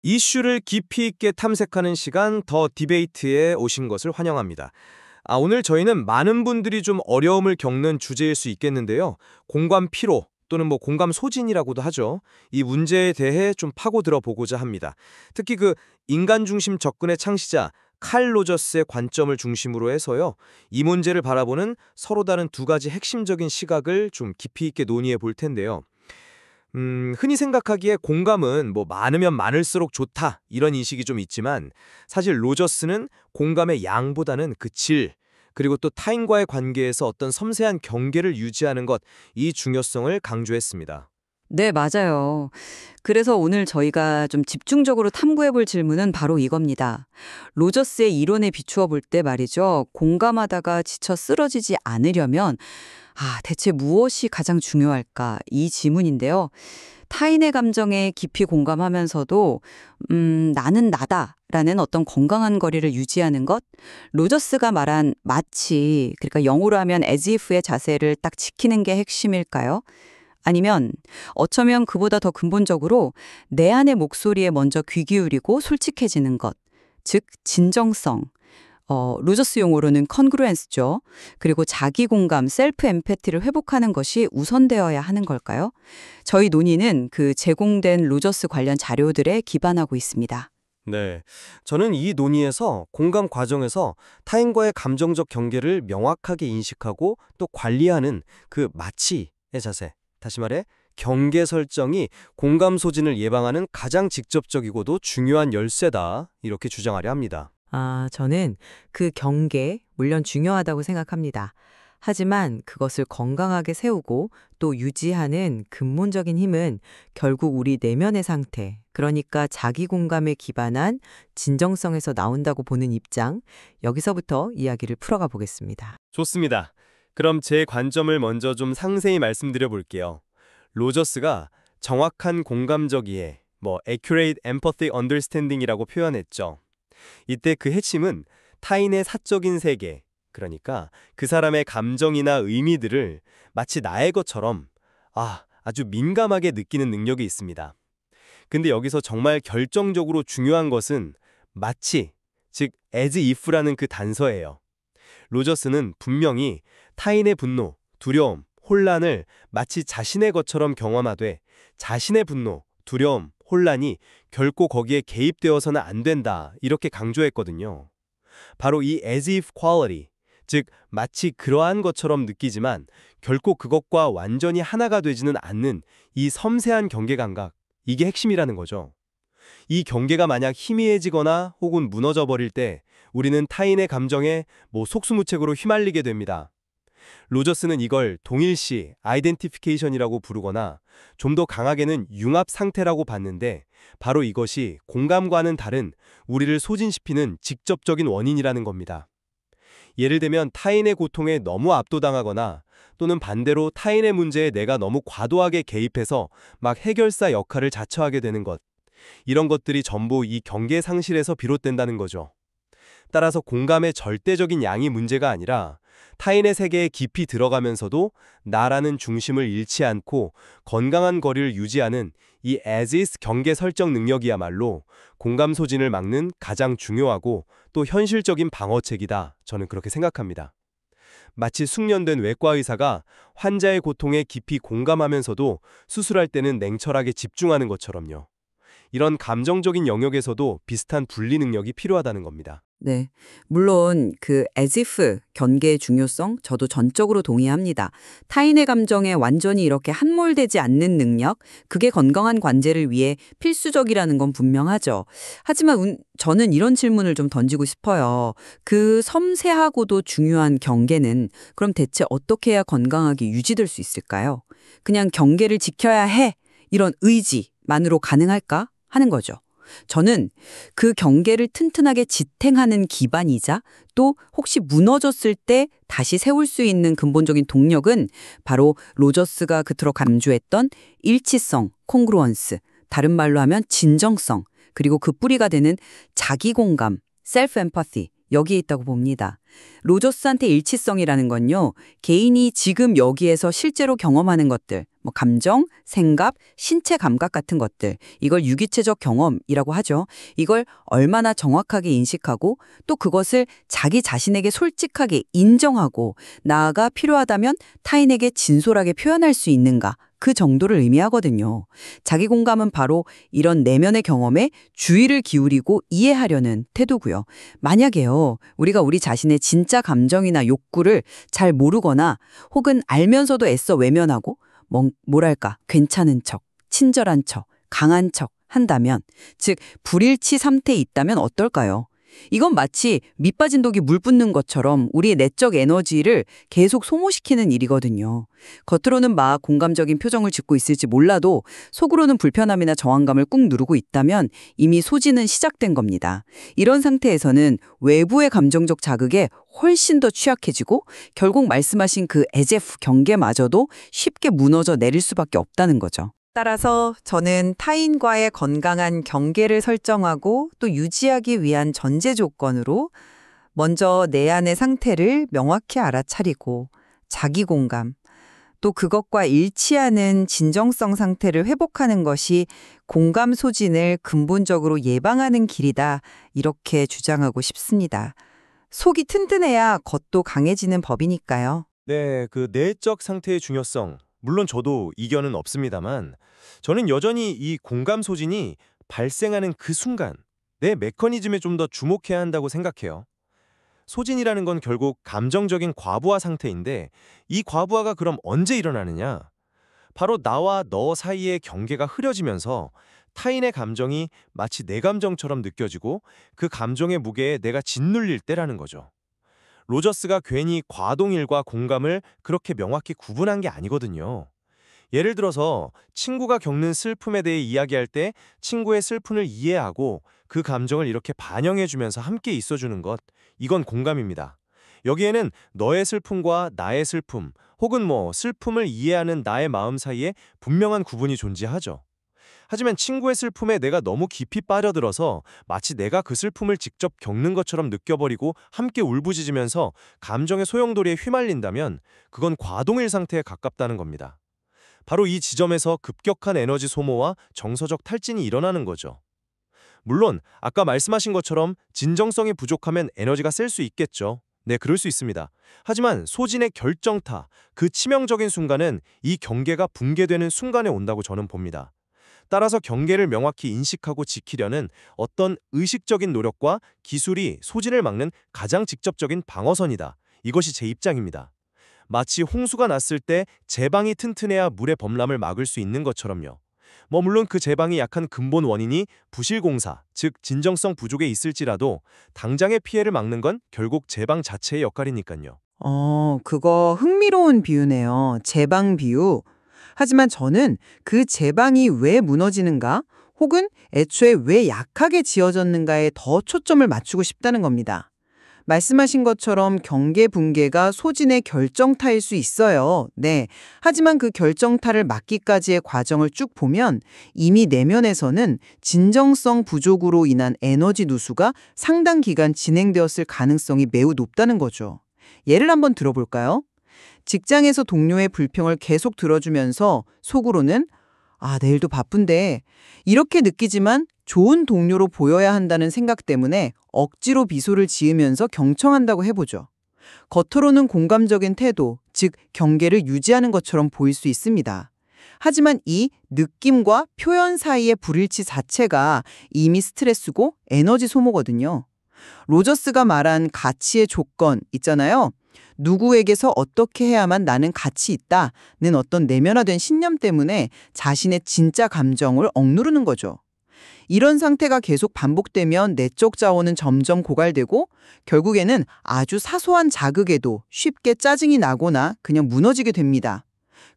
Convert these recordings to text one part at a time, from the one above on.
이슈를 깊이 있게 탐색하는 시간 더 디베이트에 오신 것을 환영합니다. 오늘 저희는 많은 분들이 좀 어려움을 겪는 주제일 수 있겠는데요. 공감 피로 또는 공감 소진이라고도 하죠. 이 문제에 대해 좀 파고들어 보고자 합니다. 특히 그 인간 중심 접근의 창시자 칼 로저스의 관점을 중심으로 해서요. 이 문제를 바라보는 서로 다른 두 가지 핵심적인 시각을 좀 깊이 있게 논의해 볼 텐데요. 흔히 생각하기에 공감은 많으면 많을수록 좋다 이런 인식이 좀 있지만 사실 로저스는 공감의 양보다는 그 질, 그리고 또 타인과의 관계에서 어떤 섬세한 경계를 유지하는 것, 이 중요성을 강조했습니다. 네, 맞아요. 그래서 오늘 저희가 좀 집중적으로 탐구해 볼 질문은 바로 이겁니다. 로저스의 이론에 비추어 볼 때 말이죠. 공감하다가 지쳐 쓰러지지 않으려면 대체 무엇이 가장 중요할까? 이 질문인데요. 타인의 감정에 깊이 공감하면서도 나는 나다라는 어떤 건강한 거리를 유지하는 것? 로저스가 말한 마치, 그러니까 영어로 하면 as if의 자세를 딱 지키는 게 핵심일까요? 아니면 어쩌면 그보다 더 근본적으로 내 안의 목소리에 먼저 귀 기울이고 솔직해지는 것, 즉 진정성, 로저스 용어로는 컨그루엔스죠. 그리고 자기 공감, 셀프 엠패티를 회복하는 것이 우선되어야 하는 걸까요? 저희 논의는 그 제공된 로저스 관련 자료들에 기반하고 있습니다. 네, 저는 이 논의에서 공감 과정에서 타인과의 감정적 경계를 명확하게 인식하고 또 관리하는 그 마치의 자세, 다시 말해 경계 설정이 공감 소진을 예방하는 가장 직접적이고도 중요한 열쇠다, 이렇게 주장하려 합니다. 저는 그 경계, 물론 중요하다고 생각합니다. 하지만 그것을 건강하게 세우고 또 유지하는 근본적인 힘은 결국 우리 내면의 상태, 그러니까 자기 공감에 기반한 진정성에서 나온다고 보는 입장, 여기서부터 이야기를 풀어가 보겠습니다. 좋습니다. 그럼 제 관점을 먼저 좀 상세히 말씀드려 볼게요. 로저스가 정확한 공감적 이해, accurate empathy understanding이라고 표현했죠. 이때 그 핵심은 타인의 사적인 세계, 그러니까 그 사람의 감정이나 의미들을 마치 나의 것처럼 아주 민감하게 느끼는 능력이 있습니다. 근데 여기서 정말 결정적으로 중요한 것은 마치, 즉 as if라는 그 단서예요. 로저스는 분명히 타인의 분노, 두려움, 혼란을 마치 자신의 것처럼 경험하되 자신의 분노, 두려움, 혼란이 결코 거기에 개입되어서는 안 된다, 이렇게 강조했거든요. 바로 이 as if quality, 즉 마치 그러한 것처럼 느끼지만 결코 그것과 완전히 하나가 되지는 않는 이 섬세한 경계 감각, 이게 핵심이라는 거죠. 이 경계가 만약 희미해지거나 혹은 무너져 버릴 때 우리는 타인의 감정에 속수무책으로 휘말리게 됩니다. 로저스는 이걸 동일시 아이덴티피케이션이라고 부르거나 좀 더 강하게는 융합 상태라고 봤는데, 바로 이것이 공감과는 다른 우리를 소진시키는 직접적인 원인이라는 겁니다. 예를 들면 타인의 고통에 너무 압도당하거나 또는 반대로 타인의 문제에 내가 너무 과도하게 개입해서 막 해결사 역할을 자처하게 되는 것, 이런 것들이 전부 이 경계 상실에서 비롯된다는 거죠. 따라서 공감의 절대적인 양이 문제가 아니라 타인의 세계에 깊이 들어가면서도 나라는 중심을 잃지 않고 건강한 거리를 유지하는 이 as is 경계 설정 능력이야말로 공감 소진을 막는 가장 중요하고 또 현실적인 방어책이다, 저는 그렇게 생각합니다. 마치 숙련된 외과 의사가 환자의 고통에 깊이 공감하면서도 수술할 때는 냉철하게 집중하는 것처럼요. 이런 감정적인 영역에서도 비슷한 분리 능력이 필요하다는 겁니다. 네. 물론 그 as if 경계의 중요성 저도 전적으로 동의합니다. 타인의 감정에 완전히 이렇게 함몰되지 않는 능력, 그게 건강한 관계를 위해 필수적이라는 건 분명하죠. 하지만 저는 이런 질문을 좀 던지고 싶어요. 그 섬세하고도 중요한 경계는 그럼 대체 어떻게 해야 건강하게 유지될 수 있을까요? 그냥 경계를 지켜야 해, 이런 의지만으로 가능할까 하는 거죠. 저는 그 경계를 튼튼하게 지탱하는 기반이자 또 혹시 무너졌을 때 다시 세울 수 있는 근본적인 동력은 바로 로저스가 그토록 강조했던 일치성, 콩그루언스, 다른 말로 하면 진정성, 그리고 그 뿌리가 되는 자기 공감, 셀프 엠파티, 여기에 있다고 봅니다. 로저스한테 일치성이라는 건요, 개인이 지금 여기에서 실제로 경험하는 것들, 뭐 감정, 생각, 신체 감각 같은 것들, 이걸 유기체적 경험이라고 하죠. 이걸 얼마나 정확하게 인식하고 또 그것을 자기 자신에게 솔직하게 인정하고 나아가 필요하다면 타인에게 진솔하게 표현할 수 있는가, 그 정도를 의미하거든요. 자기 공감은 바로 이런 내면의 경험에 주의를 기울이고 이해하려는 태도고요. 만약에요, 우리가 우리 자신의 진짜 감정이나 욕구를 잘 모르거나 혹은 알면서도 애써 외면하고 뭐랄까 괜찮은 척, 친절한 척, 강한 척 한다면, 즉 불일치 상태에 있다면 어떨까요? 이건 마치 밑 빠진 독이 물 붓는 것처럼 우리의 내적 에너지를 계속 소모시키는 일이거든요. 겉으로는 막 공감적인 표정을 짓고 있을지 몰라도 속으로는 불편함이나 저항감을 꾹 누르고 있다면 이미 소진은 시작된 겁니다. 이런 상태에서는 외부의 감정적 자극에 훨씬 더 취약해지고 결국 말씀하신 그 에제프 경계마저도 쉽게 무너져 내릴 수밖에 없다는 거죠. 따라서 저는 타인과의 건강한 경계를 설정하고 또 유지하기 위한 전제 조건으로 먼저 내 안의 상태를 명확히 알아차리고 자기 공감, 또 그것과 일치하는 진정성 상태를 회복하는 것이 공감 소진을 근본적으로 예방하는 길이다, 이렇게 주장하고 싶습니다. 속이 튼튼해야 겉도 강해지는 법이니까요. 네, 그 내적 상태의 중요성, 물론 저도 이견은 없습니다만 저는 여전히 이 공감 소진이 발생하는 그 순간 내 메커니즘에 좀 더 주목해야 한다고 생각해요. 소진이라는 건 결국 감정적인 과부하 상태인데 이 과부하가 그럼 언제 일어나느냐? 바로 나와 너 사이의 경계가 흐려지면서 타인의 감정이 마치 내 감정처럼 느껴지고 그 감정의 무게에 내가 짓눌릴 때라는 거죠. 로저스가 괜히 과동일과 공감을 그렇게 명확히 구분한 게 아니거든요. 예를 들어서 친구가 겪는 슬픔에 대해 이야기할 때 친구의 슬픔을 이해하고 그 감정을 이렇게 반영해주면서 함께 있어주는 것, 이건 공감입니다. 여기에는 너의 슬픔과 나의 슬픔, 혹은 슬픔을 이해하는 나의 마음 사이에 분명한 구분이 존재하죠. 하지만 친구의 슬픔에 내가 너무 깊이 빠져들어서 마치 내가 그 슬픔을 직접 겪는 것처럼 느껴버리고 함께 울부짖으면서 감정의 소용돌이에 휘말린다면 그건 과동일 상태에 가깝다는 겁니다. 바로 이 지점에서 급격한 에너지 소모와 정서적 탈진이 일어나는 거죠. 물론 아까 말씀하신 것처럼 진정성이 부족하면 에너지가 셀 수 있겠죠. 네, 그럴 수 있습니다. 하지만 소진의 결정타, 그 치명적인 순간은 이 경계가 붕괴되는 순간에 온다고 저는 봅니다. 따라서 경계를 명확히 인식하고 지키려는 어떤 의식적인 노력과 기술이 소진을 막는 가장 직접적인 방어선이다. 이것이 제 입장입니다. 마치 홍수가 났을 때 제방이 튼튼해야 물의 범람을 막을 수 있는 것처럼요. 물론 그 제방이 약한 근본 원인이 부실공사, 즉 진정성 부족에 있을지라도 당장의 피해를 막는 건 결국 제방 자체의 역할이니까요. 그거 흥미로운 비유네요. 제방 비유. 하지만 저는 그 제방이 왜 무너지는가, 혹은 애초에 왜 약하게 지어졌는가에 더 초점을 맞추고 싶다는 겁니다. 말씀하신 것처럼 경계 붕괴가 소진의 결정타일 수 있어요. 네. 하지만 그 결정타를 막기까지의 과정을 쭉 보면 이미 내면에서는 진정성 부족으로 인한 에너지 누수가 상당 기간 진행되었을 가능성이 매우 높다는 거죠. 예를 한번 들어볼까요? 직장에서 동료의 불평을 계속 들어주면서 속으로는 내일도 바쁜데 이렇게 느끼지만 좋은 동료로 보여야 한다는 생각 때문에 억지로 미소를 지으면서 경청한다고 해보죠. 겉으로는 공감적인 태도, 즉 경계를 유지하는 것처럼 보일 수 있습니다. 하지만 이 느낌과 표현 사이의 불일치 자체가 이미 스트레스고 에너지 소모거든요. 로저스가 말한 가치의 조건 있잖아요. 누구에게서 어떻게 해야만 나는 가치 있다는 어떤 내면화된 신념 때문에 자신의 진짜 감정을 억누르는 거죠. 이런 상태가 계속 반복되면 내적 자원은 점점 고갈되고 결국에는 아주 사소한 자극에도 쉽게 짜증이 나거나 그냥 무너지게 됩니다.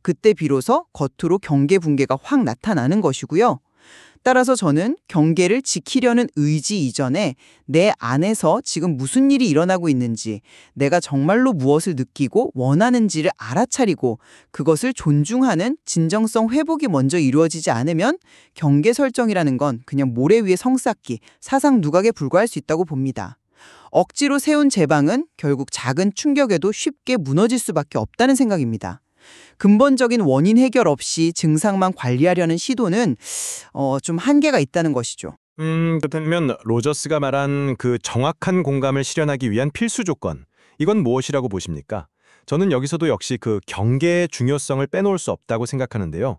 그때 비로소 겉으로 경계 붕괴가 확 나타나는 것이고요. 따라서 저는 경계를 지키려는 의지 이전에 내 안에서 지금 무슨 일이 일어나고 있는지, 내가 정말로 무엇을 느끼고 원하는지를 알아차리고 그것을 존중하는 진정성 회복이 먼저 이루어지지 않으면 경계 설정이라는 건 그냥 모래 위에 성 쌓기, 사상 누각에 불과할 수 있다고 봅니다. 억지로 세운 제방은 결국 작은 충격에도 쉽게 무너질 수밖에 없다는 생각입니다. 근본적인 원인 해결 없이 증상만 관리하려는 시도는 좀 한계가 있다는 것이죠. 그렇다면 로저스가 말한 그 정확한 공감을 실현하기 위한 필수 조건, 이건 무엇이라고 보십니까? 저는 여기서도 역시 그 경계의 중요성을 빼놓을 수 없다고 생각하는데요.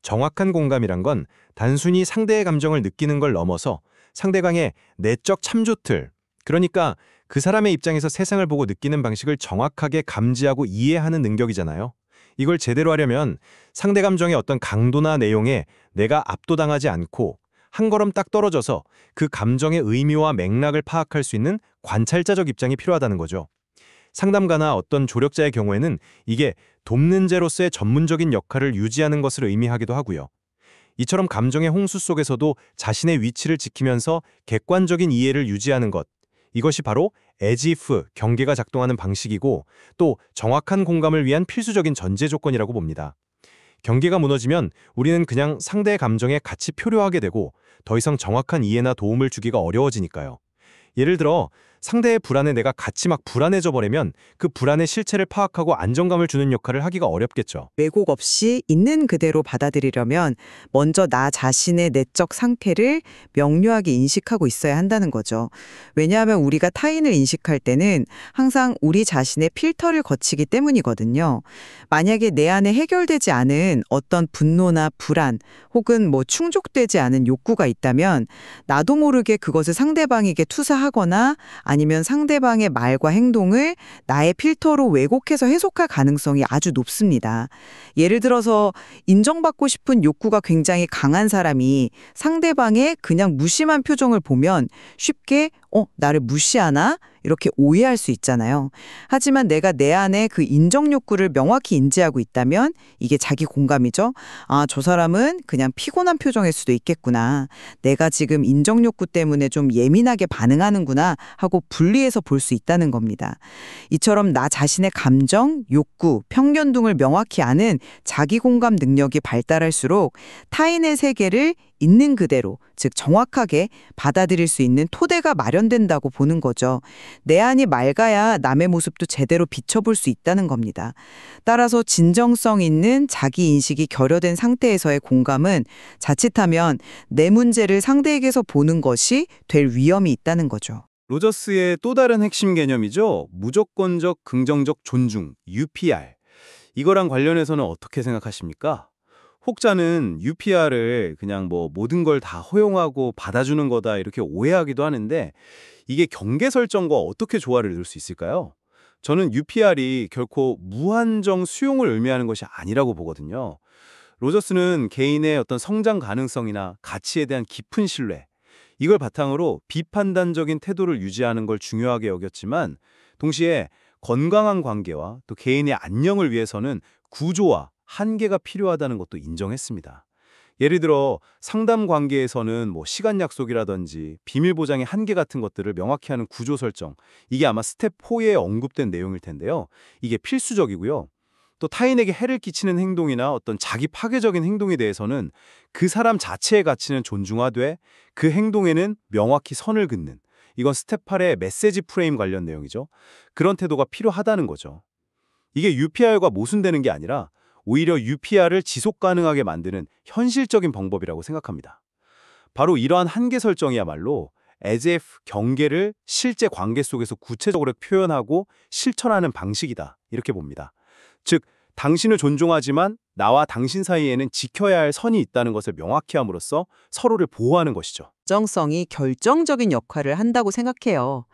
정확한 공감이란 건 단순히 상대의 감정을 느끼는 걸 넘어서 상대방의 내적 참조틀, 그러니까 그 사람의 입장에서 세상을 보고 느끼는 방식을 정확하게 감지하고 이해하는 능력이잖아요. 이걸 제대로 하려면 상대 감정의 어떤 강도나 내용에 내가 압도당하지 않고 한 걸음 딱 떨어져서 그 감정의 의미와 맥락을 파악할 수 있는 관찰자적 입장이 필요하다는 거죠. 상담가나 어떤 조력자의 경우에는 이게 돕는 자로서의 전문적인 역할을 유지하는 것을 의미하기도 하고요. 이처럼 감정의 홍수 속에서도 자신의 위치를 지키면서 객관적인 이해를 유지하는 것, 이것이 바로 as if 경계가 작동하는 방식이고 또 정확한 공감을 위한 필수적인 전제 조건이라고 봅니다. 경계가 무너지면 우리는 그냥 상대의 감정에 같이 표류하게 되고 더 이상 정확한 이해나 도움을 주기가 어려워지니까요. 예를 들어 상대의 불안에 내가 같이 막 불안해져 버리면 그 불안의 실체를 파악하고 안정감을 주는 역할을 하기가 어렵겠죠. 왜곡 없이 있는 그대로 받아들이려면 먼저 나 자신의 내적 상태를 명료하게 인식하고 있어야 한다는 거죠. 왜냐하면 우리가 타인을 인식할 때는 항상 우리 자신의 필터를 거치기 때문이거든요. 만약에 내 안에 해결되지 않은 어떤 분노나 불안 혹은 충족되지 않은 욕구가 있다면 나도 모르게 그것을 상대방에게 투사하거나 아니면 상대방의 말과 행동을 나의 필터로 왜곡해서 해석할 가능성이 아주 높습니다. 예를 들어서 인정받고 싶은 욕구가 굉장히 강한 사람이 상대방의 그냥 무심한 표정을 보면 쉽게 나를 무시하나? 이렇게 오해할 수 있잖아요. 하지만 내가 내 안에 그 인정 욕구를 명확히 인지하고 있다면 이게 자기 공감이죠. 아, 저 사람은 그냥 피곤한 표정일 수도 있겠구나. 내가 지금 인정 욕구 때문에 좀 예민하게 반응하는구나 하고 분리해서 볼 수 있다는 겁니다. 이처럼 나 자신의 감정, 욕구, 편견 등을 명확히 아는 자기 공감 능력이 발달할수록 타인의 세계를 있는 그대로, 즉 정확하게 받아들일 수 있는 토대가 마련된다고 보는 거죠. 내 안이 맑아야 남의 모습도 제대로 비춰볼 수 있다는 겁니다. 따라서 진정성 있는 자기 인식이 결여된 상태에서의 공감은 자칫하면 내 문제를 상대에게서 보는 것이 될 위험이 있다는 거죠. 로저스의 또 다른 핵심 개념이죠. 무조건적 긍정적 존중, UPR. 이거랑 관련해서는 어떻게 생각하십니까? 혹자는 UPR을 그냥 모든 걸 다 허용하고 받아주는 거다 이렇게 오해하기도 하는데 이게 경계 설정과 어떻게 조화를 이룰 수 있을까요? 저는 UPR이 결코 무한정 수용을 의미하는 것이 아니라고 보거든요. 로저스는 개인의 어떤 성장 가능성이나 가치에 대한 깊은 신뢰, 이걸 바탕으로 비판단적인 태도를 유지하는 걸 중요하게 여겼지만 동시에 건강한 관계와 또 개인의 안녕을 위해서는 구조와 한계가 필요하다는 것도 인정했습니다. 예를 들어 상담 관계에서는 시간 약속이라든지 비밀 보장의 한계 같은 것들을 명확히 하는 구조 설정, 이게 아마 스텝 4에 언급된 내용일 텐데요. 이게 필수적이고요. 또 타인에게 해를 끼치는 행동이나 어떤 자기 파괴적인 행동에 대해서는 그 사람 자체의 가치는 존중하되 그 행동에는 명확히 선을 긋는, 이건 스텝 8의 메시지 프레임 관련 내용이죠. 그런 태도가 필요하다는 거죠. 이게 UPR과 모순되는 게 아니라 오히려 UPR을 지속 가능하게 만드는 현실적인 방법이라고 생각합니다. 바로 이러한 한계 설정이야말로 as if 경계를 실제 관계 속에서 구체적으로 표현하고 실천하는 방식이다, 이렇게 봅니다. 즉, 당신을 존중하지만 나와 당신 사이에는 지켜야 할 선이 있다는 것을 명확히 함으로써 서로를 보호하는 것이죠. 정성이 결정적인 역할을 한다고 생각해요.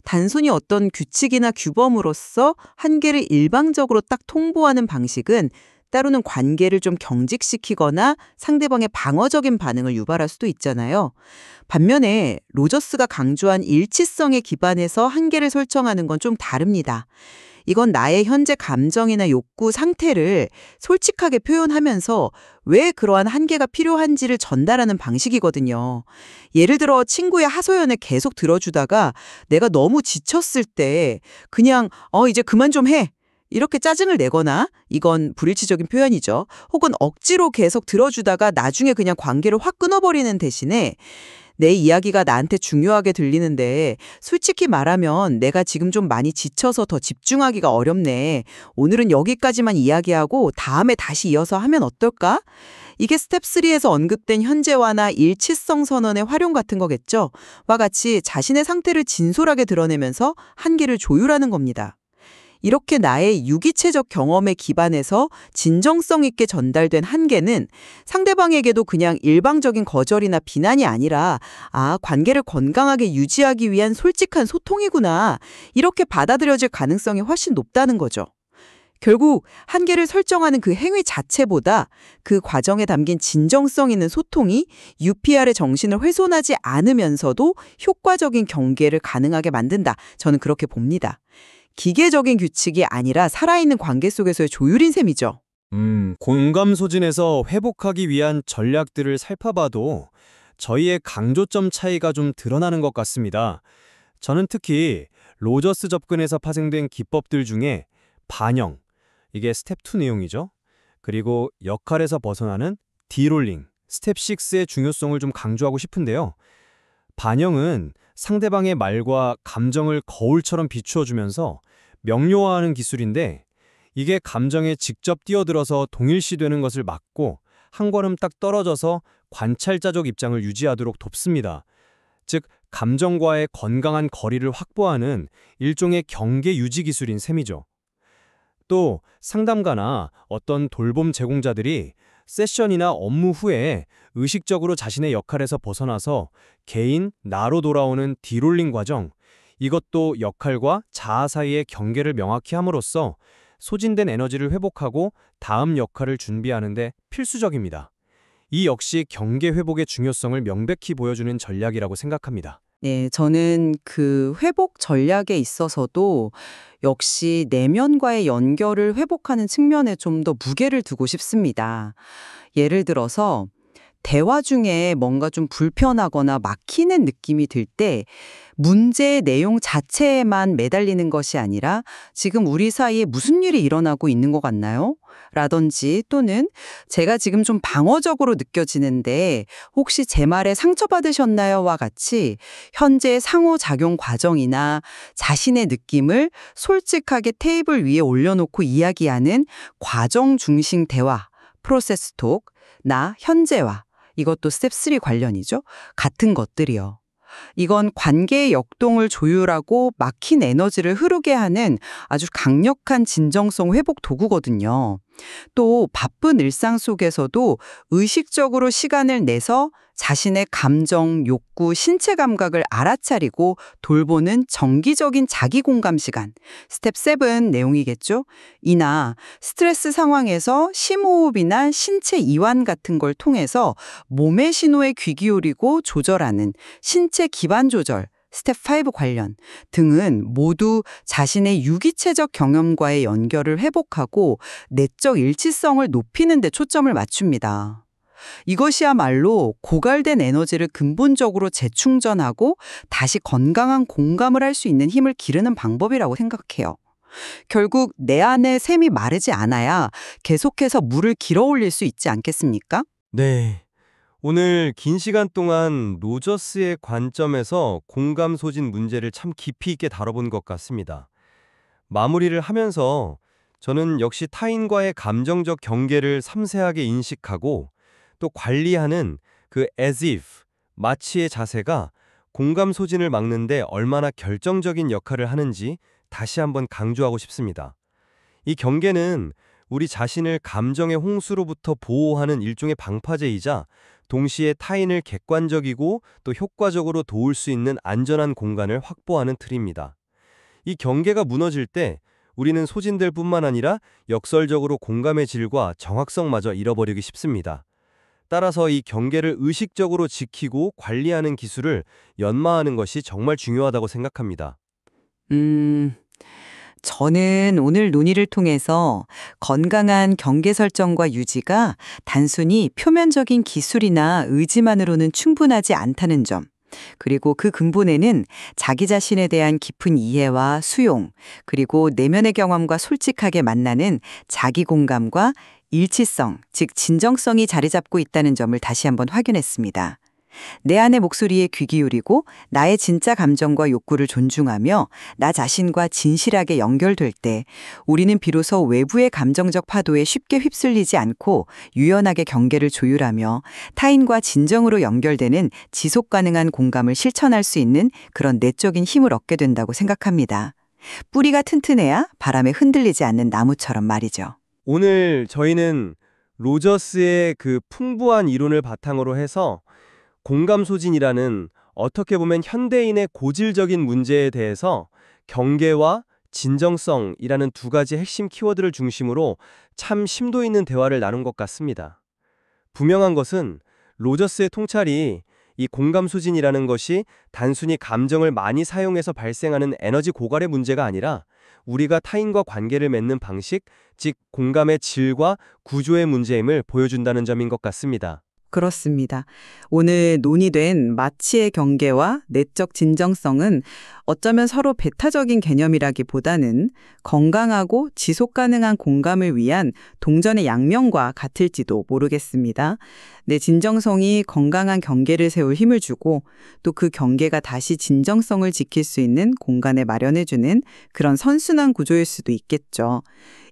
단순히 어떤 규칙이나 규범으로서 한계를 일방적으로 딱 통보하는 방식은 때로는 관계를 좀 경직시키거나 상대방의 방어적인 반응을 유발할 수도 있잖아요. 반면에 로저스가 강조한 일치성에 기반해서 한계를 설정하는 건 좀 다릅니다. 이건 나의 현재 감정이나 욕구 상태를 솔직하게 표현하면서 왜 그러한 한계가 필요한지를 전달하는 방식이거든요. 예를 들어 친구의 하소연을 계속 들어주다가 내가 너무 지쳤을 때 그냥 이제 그만 좀 해. 이렇게 짜증을 내거나, 이건 불일치적인 표현이죠. 혹은 억지로 계속 들어주다가 나중에 그냥 관계를 확 끊어버리는 대신에 내 이야기가 나한테 중요하게 들리는데 솔직히 말하면 내가 지금 좀 많이 지쳐서 더 집중하기가 어렵네. 오늘은 여기까지만 이야기하고 다음에 다시 이어서 하면 어떨까? 이게 스텝 3에서 언급된 현재화나 일치성 선언의 활용 같은 거겠죠? 와 같이 자신의 상태를 진솔하게 드러내면서 한계를 조율하는 겁니다. 이렇게 나의 유기체적 경험에 기반해서 진정성 있게 전달된 한계는 상대방에게도 그냥 일방적인 거절이나 비난이 아니라 관계를 건강하게 유지하기 위한 솔직한 소통이구나. 이렇게 받아들여질 가능성이 훨씬 높다는 거죠. 결국 한계를 설정하는 그 행위 자체보다 그 과정에 담긴 진정성 있는 소통이 UPR의 정신을 훼손하지 않으면서도 효과적인 경계를 가능하게 만든다. 저는 그렇게 봅니다. 기계적인 규칙이 아니라 살아있는 관계 속에서의 조율인 셈이죠. 공감 소진에서 회복하기 위한 전략들을 살펴봐도 저희의 강조점 차이가 좀 드러나는 것 같습니다. 저는 특히 로저스 접근에서 파생된 기법들 중에 반영, 이게 스텝 2 내용이죠. 그리고 역할에서 벗어나는 디롤링, 스텝 6의 중요성을 좀 강조하고 싶은데요. 반영은 상대방의 말과 감정을 거울처럼 비추어주면서 명료화하는 기술인데 이게 감정에 직접 뛰어들어서 동일시되는 것을 막고 한 걸음 딱 떨어져서 관찰자적 입장을 유지하도록 돕습니다. 즉, 감정과의 건강한 거리를 확보하는 일종의 경계 유지 기술인 셈이죠. 또 상담가나 어떤 돌봄 제공자들이 세션이나 업무 후에 의식적으로 자신의 역할에서 벗어나서 개인, 나로 돌아오는 디롤링 과정, 이것도 역할과 자아 사이의 경계를 명확히 함으로써 소진된 에너지를 회복하고 다음 역할을 준비하는 데 필수적입니다. 이 역시 경계 회복의 중요성을 명백히 보여주는 전략이라고 생각합니다. 네, 저는 그 회복 전략에 있어서도 역시 내면과의 연결을 회복하는 측면에 좀 더 무게를 두고 싶습니다. 예를 들어서 대화 중에 뭔가 좀 불편하거나 막히는 느낌이 들 때 문제의 내용 자체에만 매달리는 것이 아니라 지금 우리 사이에 무슨 일이 일어나고 있는 것 같나요? 라든지 또는 제가 지금 좀 방어적으로 느껴지는데 혹시 제 말에 상처받으셨나요? 와 같이 현재 상호작용 과정이나 자신의 느낌을 솔직하게 테이블 위에 올려놓고 이야기하는 과정 중심 대화, 프로세스 톡, 나 현재화, 이것도 스텝 3 관련이죠. 같은 것들이요. 이건 관계의 역동을 조율하고 막힌 에너지를 흐르게 하는 아주 강력한 진정성 회복 도구거든요. 또 바쁜 일상 속에서도 의식적으로 시간을 내서 자신의 감정, 욕구, 신체 감각을 알아차리고 돌보는 정기적인 자기 공감 시간, 스텝 7 내용이겠죠? 이나 스트레스 상황에서 심호흡이나 신체 이완 같은 걸 통해서 몸의 신호에 귀 기울이고 조절하는 신체 기반 조절, 스텝 5 관련 등은 모두 자신의 유기체적 경험과의 연결을 회복하고 내적 일치성을 높이는 데 초점을 맞춥니다. 이것이야말로 고갈된 에너지를 근본적으로 재충전하고 다시 건강한 공감을 할 수 있는 힘을 기르는 방법이라고 생각해요. 결국 내 안에 샘이 마르지 않아야 계속해서 물을 길어 올릴 수 있지 않겠습니까? 네. 오늘 긴 시간 동안 로저스의 관점에서 공감 소진 문제를 참 깊이 있게 다뤄본 것 같습니다. 마무리를 하면서 저는 역시 타인과의 감정적 경계를 섬세하게 인식하고 또 관리하는 그 as if, 마치의 자세가 공감 소진을 막는데 얼마나 결정적인 역할을 하는지 다시 한번 강조하고 싶습니다. 이 경계는 우리 자신을 감정의 홍수로부터 보호하는 일종의 방파제이자 동시에 타인을 객관적이고 또 효과적으로 도울 수 있는 안전한 공간을 확보하는 틀입니다. 이 경계가 무너질 때 우리는 소진될 뿐만 아니라 역설적으로 공감의 질과 정확성마저 잃어버리기 쉽습니다. 따라서 이 경계를 의식적으로 지키고 관리하는 기술을 연마하는 것이 정말 중요하다고 생각합니다. 저는 오늘 논의를 통해서 건강한 경계 설정과 유지가 단순히 표면적인 기술이나 의지만으로는 충분하지 않다는 점, 그리고 그 근본에는 자기 자신에 대한 깊은 이해와 수용, 그리고 내면의 경험과 솔직하게 만나는 자기 공감과 일치성, 즉 진정성이 자리 잡고 있다는 점을 다시 한번 확인했습니다. 내 안의 목소리에 귀 기울이고 나의 진짜 감정과 욕구를 존중하며 나 자신과 진실하게 연결될 때 우리는 비로소 외부의 감정적 파도에 쉽게 휩쓸리지 않고 유연하게 경계를 조율하며 타인과 진정으로 연결되는 지속 가능한 공감을 실천할 수 있는 그런 내적인 힘을 얻게 된다고 생각합니다. 뿌리가 튼튼해야 바람에 흔들리지 않는 나무처럼 말이죠. 오늘 저희는 로저스의 그 풍부한 이론을 바탕으로 해서 공감소진이라는 어떻게 보면 현대인의 고질적인 문제에 대해서 경계와 진정성이라는 두 가지 핵심 키워드를 중심으로 참 심도 있는 대화를 나눈 것 같습니다. 분명한 것은 로저스의 통찰이 이 공감소진이라는 것이 단순히 감정을 많이 사용해서 발생하는 에너지 고갈의 문제가 아니라 우리가 타인과 관계를 맺는 방식, 즉 공감의 질과 구조의 문제임을 보여준다는 점인 것 같습니다. 그렇습니다. 오늘 논의된 마치의 경계와 내적 진정성은 어쩌면 서로 배타적인 개념이라기보다는 건강하고 지속 가능한 공감을 위한 동전의 양면과 같을지도 모르겠습니다. 내 진정성이 건강한 경계를 세울 힘을 주고 또 그 경계가 다시 진정성을 지킬 수 있는 공간을 마련해주는 그런 선순환 구조일 수도 있겠죠.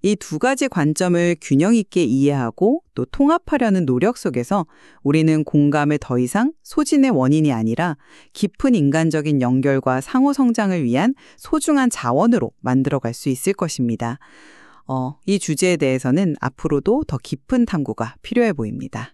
이 두 가지 관점을 균형 있게 이해하고 또 통합하려는 노력 속에서 우리는 공감을 더 이상 소진의 원인이 아니라 깊은 인간적인 연결과 상호 성장을 위한 소중한 자원으로 만들어갈 수 있을 것입니다. 이 주제에 대해서는 앞으로도 더 깊은 탐구가 필요해 보입니다.